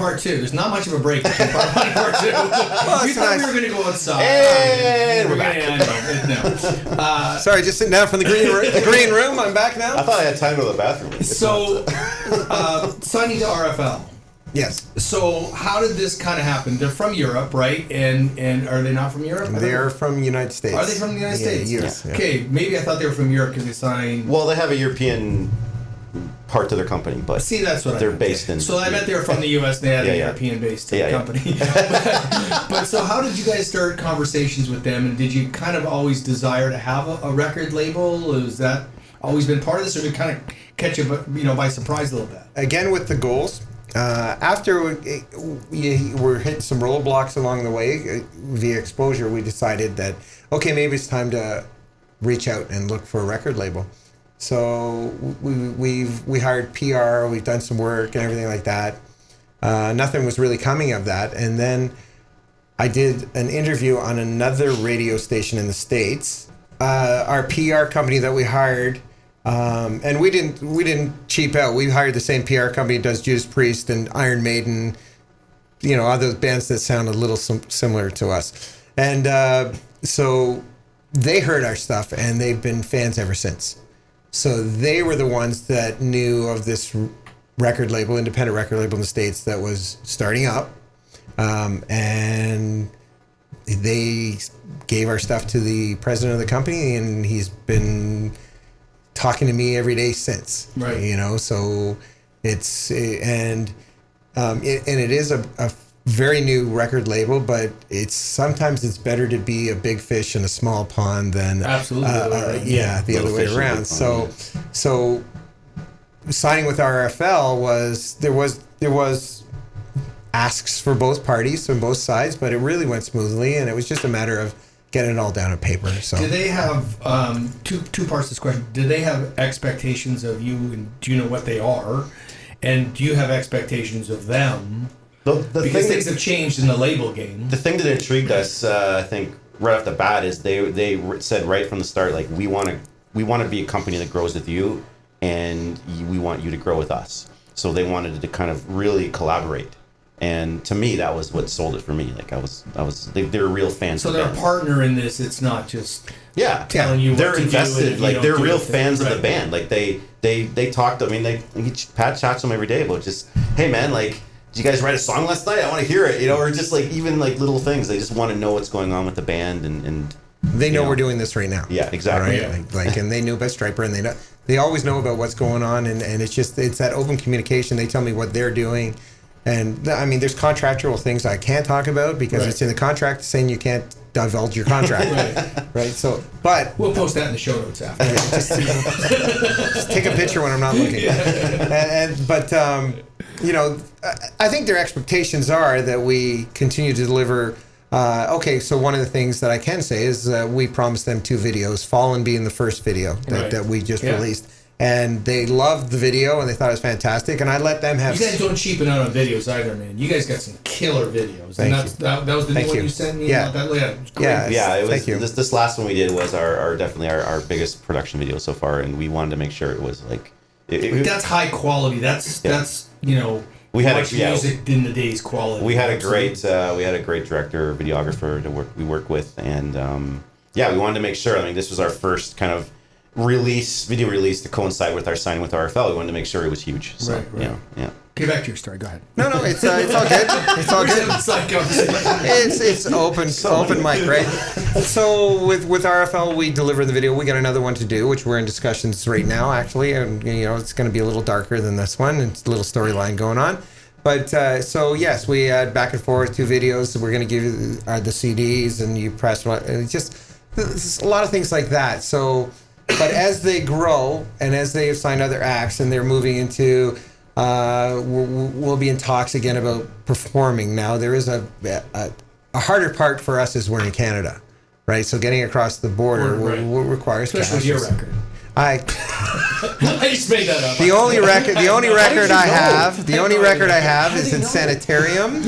part 2. There's not much of a break between part 1 and part 2. You thought we were going to go outside. And we're back. No. Sorry, just sitting down from the green room. I'm back now. I thought I had time to go to the bathroom. So, signing to RFL. Yes. So how did this kind of happen? They're from Europe, right? And are they not from Europe? They're from the United States. Are they from the United States? Yes. Yeah. Okay, maybe I thought they were from Europe because they signed... Well, they have a European part to their company, but see, that's what they're based in... So I meant they were from the U.S. and they had a European-based company. But so how did you guys start conversations with them? And did you kind of always desire to have a record label? Has that always been part of this? Or did it kind of catch you by surprise a little bit? Again, with the goals... after we were hitting some roadblocks along the way via exposure, we decided that, okay, maybe it's time to reach out and look for a record label. So we hired PR, we've done some work and everything like that. Nothing was really coming of that. And then I did an interview on another radio station in the States. Our PR company that we hired, and we didn't cheap out. We hired the same PR company that does Judas Priest and Iron Maiden, other bands that sound a little similar to us. And so they heard our stuff and they've been fans ever since. So they were the ones that knew of this record label, independent record label in the States that was starting up. And they gave our stuff to the president of the company, and he's been talking to me every day since. Right. So it's and it is a very new record label, but sometimes it's better to be a big fish in a small pond than absolutely the other way around. So signing with RFL there was asks for both parties from both sides, but it really went smoothly, and it was just a matter of getting it all down on paper. So do they have two parts to this question? Do they have expectations of you, and do you know what they are? And do you have expectations of them? Because things have changed in the label game. The thing that intrigued us, I think, right off the bat is they said right from the start, like, we want to be a company that grows with you, and we want you to grow with us. So they wanted to kind of really collaborate. And to me, that was what sold it for me. Like they're real fans. So they're a partner in this. It's not just telling you what they're to invested. do. Like they're real fans of right. the band. Like they talked. I mean, Pat chats them every day about just, hey man, like, did you guys write a song last night? I want to hear it. Or just like even like little things. They just want to know what's going on with the band and they know we're doing this right now. Yeah, exactly. Right? Yeah. And they knew about Striper, and they always know about what's going on, and it's that open communication. They tell me what they're doing. And I mean, there's contractual things I can't talk about because it's in the contract saying you can't divulge your contract. Right. So, but we'll post that in the show notes after. Just take a picture when I'm not looking. But I think their expectations are that we continue to deliver. So one of the things that I can say is we promised them 2 videos, Fallen being the first video that we just released. And they loved the video, and they thought it was fantastic. And I let them have... You guys don't cheapen out on videos either, man. You guys got some killer videos. That was the new one you sent me? Yeah. It was great. Yeah, it was. Thank you. This last one we did was definitely our biggest production video so far, and we wanted to make sure it was like... that's high quality. That's we had music in the day's quality. We had a great director, videographer we work with, and we wanted to make sure. I mean, this was our first kind of video release to coincide with our signing with RFL. We wanted to make sure it was huge. So, right. Yeah. Get back to your story. Go ahead. No, it's all good. It's all good. It's open mic, right? So with RFL, we deliver the video. We got another one to do, which we're in discussions right now, actually, and it's going to be a little darker than this one. It's a little storyline going on. But so yes, we had back and forth 2 videos. We're going to give you the CDs, and you press one. It's just a lot of things like that. So. But as they grow and as they have signed other acts and they're moving into, we'll be in talks again about performing. Now there is a harder part for us is we're in Canada, right? So getting across the border will require especially with your record. I just made that up. The only record I have is in Sanitarium,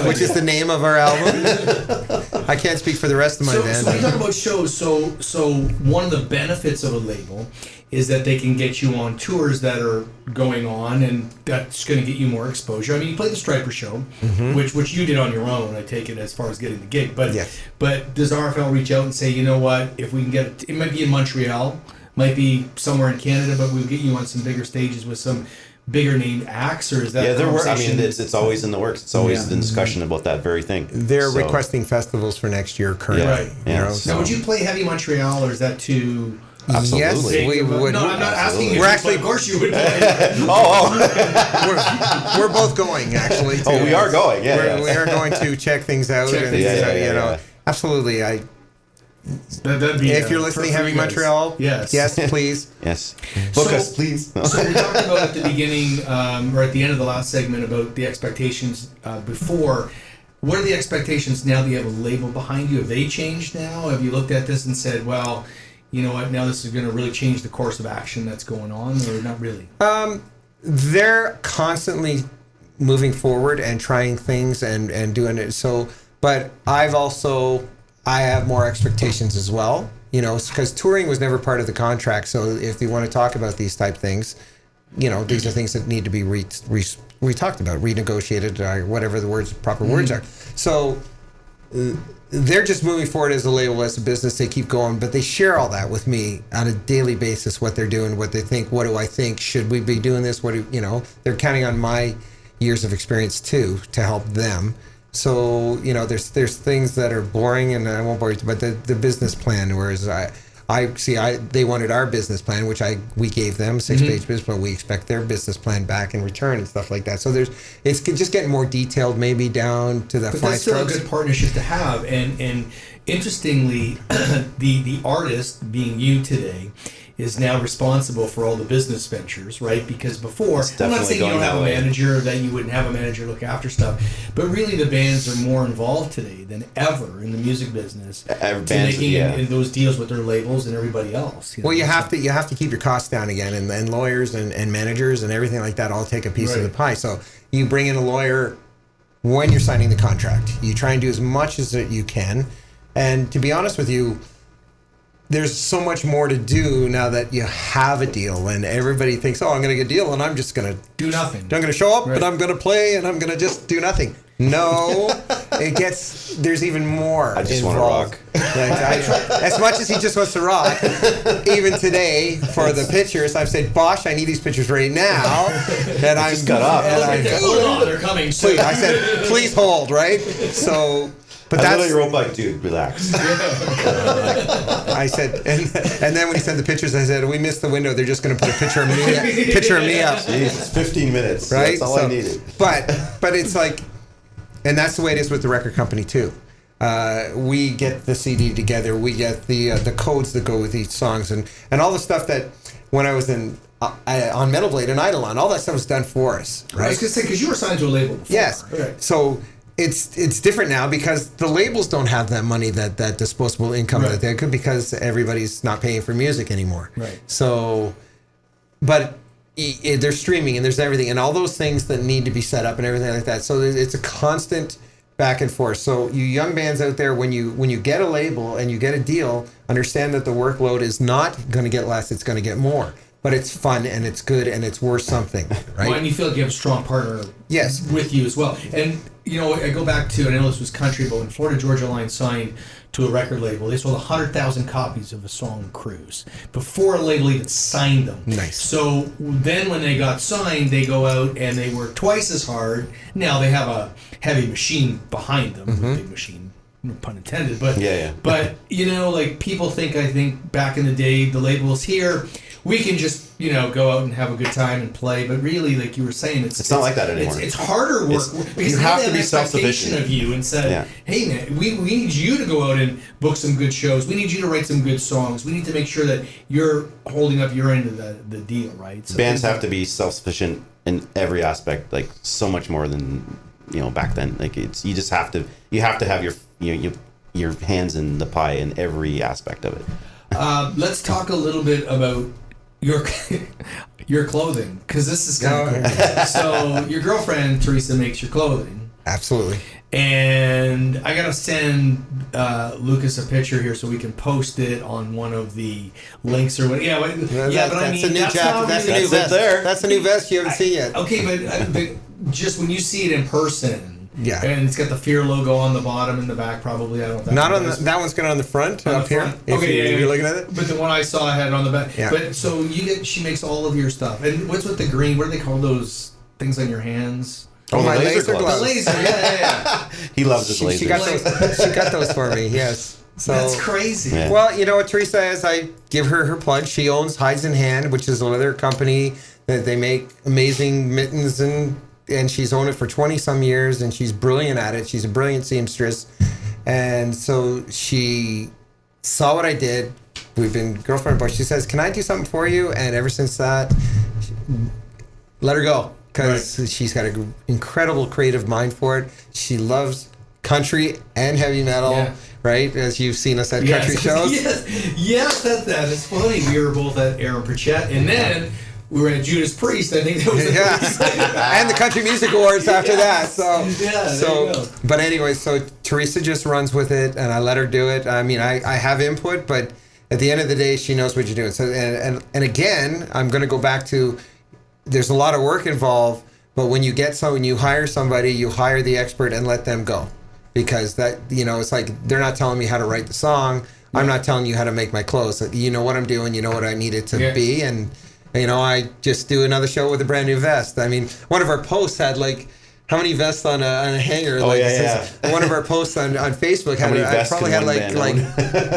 which is the name of our album. I can't speak for the rest of my band. So when you talk about shows, so one of the benefits of a label is that they can get you on tours that are going on, and that's going to get you more exposure. I mean, you played the Striper show, which you did on your own, I take it, as far as getting the gig. But Yes. but does RFL reach out and say, you know what, if we can get it might be in Montreal, might be somewhere in Canada, but we'll get you on some bigger stages with some bigger named acts, or is that Yeah, there were. I conversation- mean, it's always in the works. It's always in discussion about that very thing. They're So, requesting festivals for next year currently. Right. You know, Yeah. so- Now, would you play Heavy Montreal, or is that too... Absolutely. Yes, we would. No, I'm not asking you. We're But actually- of course you would play. we're both going actually. Oh, we are going. Yeah, We are going to check things out. Check and, things out, you know, yeah. absolutely. That'd be, If you're listening, for Heavy you guys. Montreal, Yes. please. Yes. Book So- us, please. So we talked about at the beginning, or at the end of the last segment, about the expectations before. What are the expectations now that you have a label behind you? Have they changed now? Have you looked at this and said, well, you know what, now this is going to really change the course of action that's going on, or not really? They're constantly moving forward and trying things and doing it. So, but I have more expectations as well, you know, because touring was never part of the contract. So if you want to talk about these type things, you know, these are things that need to be talked about, renegotiated, or whatever the proper words are. So they're just moving forward as a label, as a business. They keep going, but they share all that with me on a daily basis, what they're doing, what they think, what do I think, should we be doing this? They're counting on my years of experience too, to help them. So, you know, there's things that are boring, and I won't bore you, but the business plan, whereas they wanted our business plan, which we gave them, 6-page business plan. We expect their business plan back in return and stuff like that. So it's just getting more detailed, maybe down to the But fine that's still a strokes. good partnership to have. And interestingly, the artist, being you today, is now responsible for all the business ventures, right? Because before, I'm not definitely saying you don't going have a that way. manager, that you wouldn't have a manager look after stuff, but really the bands are more involved today than ever in the music business, Bands, to making yeah. in those deals with their labels and everybody else. Well, you have to keep your costs down again, and lawyers and managers and everything like that all take a piece of the pie. So you bring in a lawyer when you're signing the contract. You try and do as much as that you can, and to be honest with you, there's so much more to do now that you have a deal, and everybody thinks, oh, I'm going to get a deal, and I'm just going to do nothing. I'm going to show up, Right. but I'm going to play, and I'm going to just do nothing. No, there's even more. I just want to involved. rock. As much as he just wants to rock, even today for the pictures, I've said, Bosh, I need these pictures right now. And I just got up. Hold on, they're coming soon. Please, I said, please hold, right? So, but I that's. literally wrote like, dude, relax. I said, and then when he sent the pictures, I said, we missed the window. They're just going to put a picture of me up. Jeez, it's 15 minutes. Right? That's all I needed. But it's like, and that's the way it is with the record company too. We get the CD together. We get the codes that go with each songs, and all the stuff that when I was on Metal Blade and Eidolon, all that stuff was done for us. Right? I was going to say, because you were signed to a label before. Yes. Right. So it's different now because the labels don't have that money, that disposable income Right. that they could, because everybody's not paying for music anymore. Right. So, but there's streaming and there's everything and all those things that need to be set up and everything like that. So it's a constant back and forth. So you young bands out there, when you get a label and you get a deal, understand that the workload is not going to get less; it's going to get more. But it's fun and it's good and it's worth something, right? Well, and you feel like you have a strong partner Yes. with you as well. And, you know, I go back to, and I know this was country, but when Florida Georgia Line signed to a record label, they sold 100,000 copies of a song, Cruise, before a label even signed them. Nice. So then when they got signed, they go out and they work twice as hard. Now they have a heavy machine behind them, a big machine, no pun intended. But, Yeah. but, you know, like people think, I think back in the day, the label's here. We can just, you know, go out and have a good time and play, but really, like you were saying, it's not like that anymore. It's harder work because you they have to an be expectation self-sufficient. of you and said, Yeah. "Hey, man, we need you to go out and book some good shows. We need you to write some good songs. We need to make sure that you're holding up your end of the deal, right?" So Bands have to be self-sufficient in every aspect, like so much more than back then. Like you have to have your hands in the pie in every aspect of it. Let's talk a little bit about your clothing, because this is kind of cool. So your girlfriend Teresa makes your clothing. Absolutely. And I gotta send Lucas a picture here so we can post it on one of the links or what. Yeah, but I mean, a new jacket. That's a new vest. That's a new vest you haven't seen yet. Okay, but just when you see it in person, yeah, and it's got the Phear logo on the bottom and the back, probably. I don't know. Not on that one's going on the front up here. Okay, you're looking at it. But the one I saw had it on the back. Yeah. But so she makes all of your stuff. And what's with the green? What do they call those things on your hands? Oh, my laser The gloves. laser, yeah. He loves his lasers. She got those for me, yes. So, that's crazy. Yeah. Well, you know what, Teresa, as I give her plug, she owns Hides in Hand, which is another company that they make amazing mittens, and she's owned it for 20-some years, and she's brilliant at it. She's a brilliant seamstress. And so she saw what I did. We've been girlfriend, but she says, can I do something for you? And ever since that, let her go. Because she's got an incredible creative mind for it. She loves country and heavy metal, right? As you've seen us at country shows. Yes, that is funny. We were both at Aaron Pritchett, and then we were at Judas Priest. I think that was and the Country Music Awards after that. So, there you go. But anyway, so Teresa just runs with it, and I let her do it. I mean, I have input, but at the end of the day, she knows what you're doing. So, and again, I'm going to go back to. There's a lot of work involved, but when you hire somebody, you hire the expert and let them go. Because that, it's like, they're not telling me how to write the song. I'm not telling you how to make my clothes. You know what I'm doing, you know what I need it to be. And, I just do another show with a brand new vest. I mean, one of our posts had how many vests on a hanger? One of our posts on Facebook had like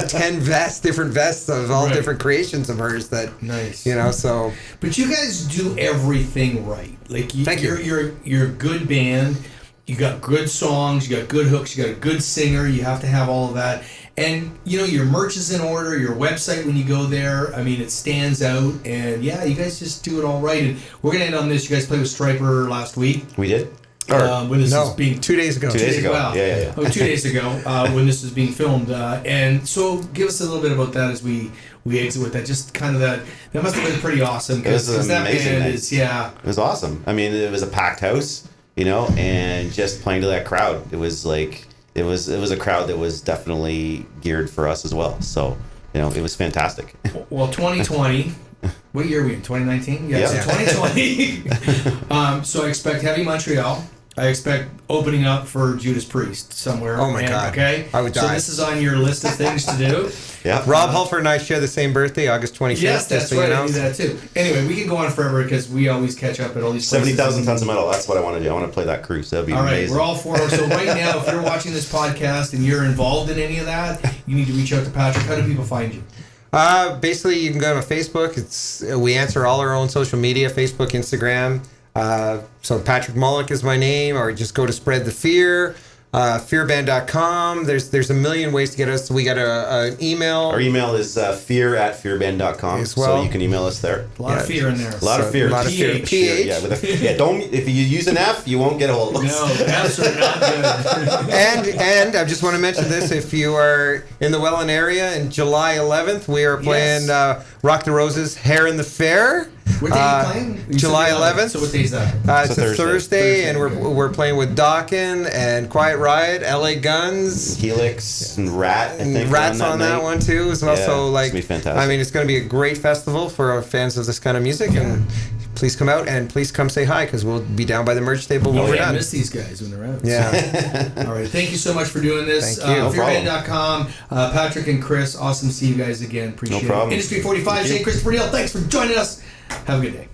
10 different vests of all different creations of hers that nice. So. But you guys do everything right. Like you're a good band. You got good songs. You got good hooks. You got a good singer. You have to have all of that. And your merch is in order. Your website, when you go there, I mean, it stands out. And you guys just do it all right. And we're gonna end on this. You guys played with Striper last week. We did. When this is being 2 days ago. 2 days ago. Wow. Yeah. Oh, 2 days ago when this is being filmed. And so give us a little bit about that as we exit with that. Just kind of that must have been pretty awesome. It was an amazing night. It was awesome. I mean, it was a packed house, and just playing to that crowd. It was like, it was a crowd that was definitely geared for us as well. So, it was fantastic. Well, 2020. What year are we in? 2019? Yeah, so 2020. So I expect Heavy Montreal. I expect opening up for Judas Priest somewhere. Oh my God. Okay. I would die. So this is on your list of things to do. Yeah. Rob Halford and I share the same birthday, August 25th. Yes, that's right. I do that too. Anyway, we can go on forever because we always catch up at all these places. 70,000 tons of metal. That's what I want to do. I want to play that cruise. That'd be amazing. All right, we're all for it. So right now, if you're watching this podcast and you're involved in any of that, you need to reach out to Patrick. How do people find you? Basically, you can go to Facebook. We answer all our own social media, Facebook, Instagram. So Patrick Mullock is my name, or just go to Spread the Phear, fearband.com. There's a million ways to get us. We got an email. Our email is fear@fearband.com. As well. So you can email us there. A lot of fear in there. A lot of fear. A lot of fear. PH. Yeah, don't. If you use an F, you won't get a hold of us. No, F's are not good. and I just want to mention this: if you are in the Welland area, in July 11th, we are playing Rock the Roses, Hair in the Fair. What day are you playing? July 11th. So what day is that? It's a Thursday, and we're playing with Dawkin and Quiet Riot, LA Guns, Helix and Rat. I think Rat's on that one too as well. Yeah, so it's gonna be fantastic. I mean, it's going to be a great festival for our fans of this kind of music, and please come out and please come say hi because we'll be down by the merch table when we're done. I miss these guys when they're out. Yeah. All right. Thank you so much for doing this. Thank you. No Fearband.com. Patrick and Chris, awesome to see you guys again. Appreciate it. problem. Industry 45, Shane Christopher Neal, thanks for joining us. Have a good day.